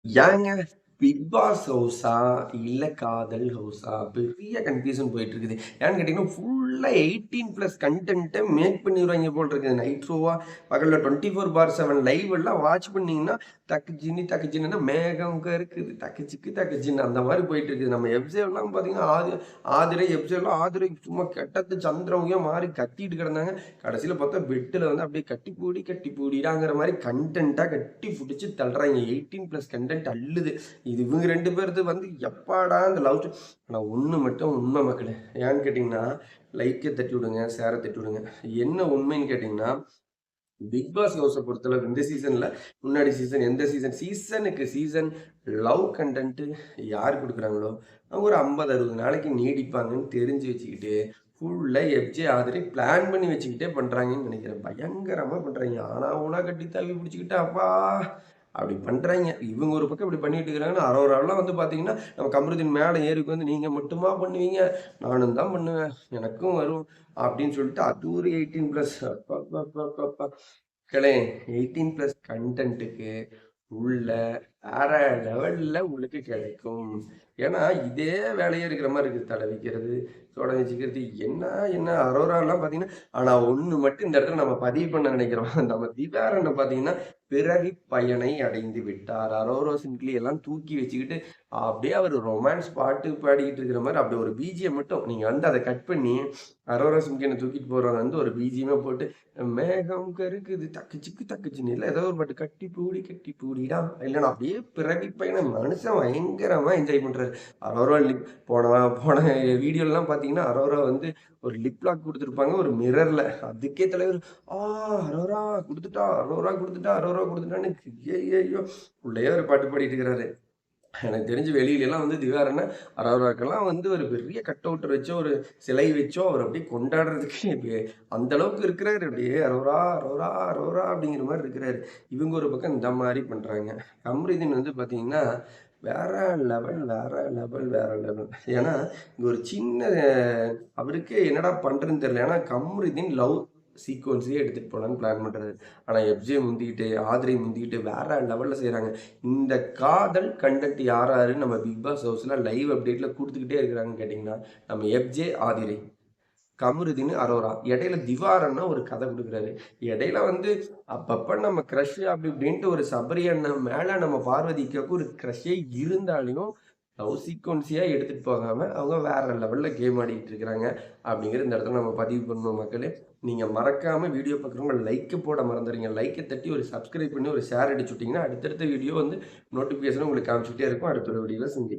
ஏங்க big pass ஹவுஸா? இல்ல காதல் ஹவுஸா? பெரிய கன்ஃப்யூஷன் போயிட்டு இருக்குது. ஏன்னு கேட்டீங்கன்னா, ஃபுல்லா 18+ கன்டென்ட்ட மேக் பண்ணிருவாய்ங்க போல இருக்குது. நைட் ஷோவா, பகல்ல 24/7 லைவ் எல்லாம் வாட்ச் பண்ணீங்கன்னா, டக்கு ஜின்னி டக்கு ஜின்னுன்னா மேகம் கருக்குது. டக்கு சிக்கு டக்கு ஜின்னு அந்த மாரி போயிட்டு இருக்குது. நம்ம எஃப்ஜேலாம் பார்த்தீங்கன்னா, ஆதிரை எஃப்ஜேலாம் ஆதிரை சும்மா கெட்டத்து சந்திரமுகியா மாறி கத்திட்டு கிடந்தாங்க. கடைசியில பார்த்தா பெட்டுல வந்து அப்படியே கட்டி பூடிடாங்கிற மாரி கன்டென்ட்டா கட்டி புடிச்சு தள்ளுறாய்ங்க. 18+ கன்டென்ட் அள்ளுது. இது இவங்க 2 பேருது வந்து எப்பாடா இந்த லவ் ஆனா ஒண்ணு மட்டும் உண்மை மக்களே. ஏன்னு கேட்டீங்கன்னா, லைக்க தட்டி விடுங்க, ஷேர தட்டி விடுங்க. என்ன உண்மைன்னு கேட்டீங்கன்னா, பிக் பாஸ் ஹவுஸ பொறுத்தளவு இந்த சீசன்ல முன்னாடி சீசன் எந்த சீசனுக்கு சீசன் லவ் கன்டென்ட் யார் குடுக்குறாங்களோ, அவங்க ஒரு 50, 60 நாளைக்கு நீடிப்பாங்கன்னு தெரிஞ்சு வச்சுக்கிட்டு, ஃபுல்லா எஃப்ஜே ஆதரி பிளான் பண்ணி வச்சுக்கிட்டே பண்றாங்கன்னு நெனைக்கிறேன். பயங்கரமா பண்றாய்ங்க. ஆனா ஊனா கட்டி தவி பிடிச்சுக்கிட்டு அப்பா! அப்படி பண்றாய்ங்க. இவங்க ஒரு பக்கம் இப்படி பண்ணிட்டு இருக்கிறாங்கன்னா, அரோராலாம் வந்து பார்த்தீங்கன்னா, நம்ம கமருதீன் மேல ஏறி உட்காந்து, "நீங்க மட்டுமா பண்ணுவீங்க? நானும் தான் பண்ணுவேன். எனக்கும் வரும்." அப்படின்னு சொல்லிட்டு அது ஒரு 18+. அப்பப்பப்பப்பா! மக்களே 18+ கன்டென்ட்டுக்கு உள்ள வேற லெவல்ல உங்களுக்கு கிடைக்கும். ஏன்னா, இதே வேலையே இருக்கிற மாரி இருக்குது. தல விக்கிறது, தொடை வச்சுக்கிறது, என்ன என்ன அரோராலாம் பார்த்தீங்கன்னா, ஆனா ஒண்ணு மட்டும் இந்த இடத்துல நம்ம பதிவு பண்ண நினைக்கிறோம். நம்ம திவாரன பார்த்தீங்கன்னா, பிறவி பயனை அடைந்து விட்டார். அரோரா சிம்ப்ளி எல்லாம் தூக்கி வச்சுக்கிட்டு, அப்படியே அவரு ரொமான்ஸ் பாட்டு பாடிக்கிட்டு இருக்கிற மாரி அப்படி ஒரு பிஜிஎம் மட்டும் நீங்க வந்து அத கட் பண்ணி, அரோரா சிம்ப்ளிய தூக்கிட்டு போறத வந்து ஒரு பிஜிஎம்மா போட்டு மேகம் கருக்குது தக்குச்சிக்கு தக்குச்சின்னு இல்ல ஏதோ ஒரு பாட்டு கட்டி பூடிடா இல்லைன்னா அப்படியே பிறவி பையனை மனுஷன் பயங்கரமா என்ஜாய் பண்றாரு. அரோரா லிப் போன போன வீடியோலாம் பார்த்தீங்கன்னா அரோரா வந்து ஒரு லிப் லாக் கொடுத்துருப்பாங்க ஒரு மிரர்ல. அதுக்கே தலைவர் ஆ அரோரா கொடுத்துட்டான்னு ஐயோ உள்ளேயே ஒரு பாட்டு பாடிட்டு இருக்கிறாரு. எனக்கு தெரிஞ்சு வெளியிலலாம் வந்து திவாரண்ண அரோராக்கெல்லாம் வந்து ஒரு பெரிய கட் அவுட்டர் வச்சோ, ஒரு சிலை வச்சோ அவர் அப்படியே கொண்டாடுறதுக்கு அந்த அளவுக்கு இருக்கிறாரு. அப்படியே அரோரா, அரோரா, அரோரா அப்படிங்கிற மாரி இருக்கிறாரு. இவங்க ஒரு பக்கம் இந்த மாரி பண்றாங்க. கம்ருதீன் வந்து பார்த்தீங்கன்னா, வேற வேற லெவல். ஏன்னா, இங்க ஒரு சின்ன அவருக்கே என்னடா பண்றதுன்னு தெரியல. ஏன்னா, கம்ருதீன் லவ் சீக்வென்ஸயே எடுத்துட்டு போலான்னு பிளான் பண்றாரு. ஆனா, எஃப்ஜே முந்திக்கிட்டு, ஆத்ரி முந்திக்கிட்டு வேற லெவல்ல செய்றாங்க. இந்த காதல் கண்டென்ட் யார் யாரு நம்ம பிக் பாஸ் ஹவுஸ்ல லைவ் அப்டேட்ல குடுத்துக்கிட்டே இருக்கிறாங்கன்னு கேட்டீங்கன்னா, நம்ம எஃப்ஜே, ஆதிரை, கமருதீன், அரோரா. இடையில திவாரன்னா ஒரு கதை குடுக்குறாரு. இடையில வந்து அப்பப்ப நம்ம கிரஷ் அப்படி இப்படின்ட்டு ஒரு சபரி அண்ணன் மேல நம்ம பார்வதிக்கு ஒரு கிரஷே இருந்தாலும், லவ் சீக்வென்ஸியா எடுத்துட்டு போகாம, அவங்க வேற லெவல்ல கேம் ஆடிட்டு இருக்கிறாங்க. அப்படிங்கிறது இந்த இடத்துல நம்ம பதிவு பண்ணணும் மக்களே. நீங்க மறக்காம வீடியோ பார்க்குறவங்க லைக் போட மறந்துறீங்க. லைக்க தட்டி ஒரு சப்ஸ்கிரைப் பண்ணி ஒரு ஷேர் அடிச்சு விட்டீங்கன்னா, அடுத்தடுத்த வீடியோ வந்து நோட்டிஃபிகேஷன் உங்களுக்கு காமிச்சுட்டே இருக்கும். அடுத்த ஒரு வீடியோல சந்திக்கலாம்.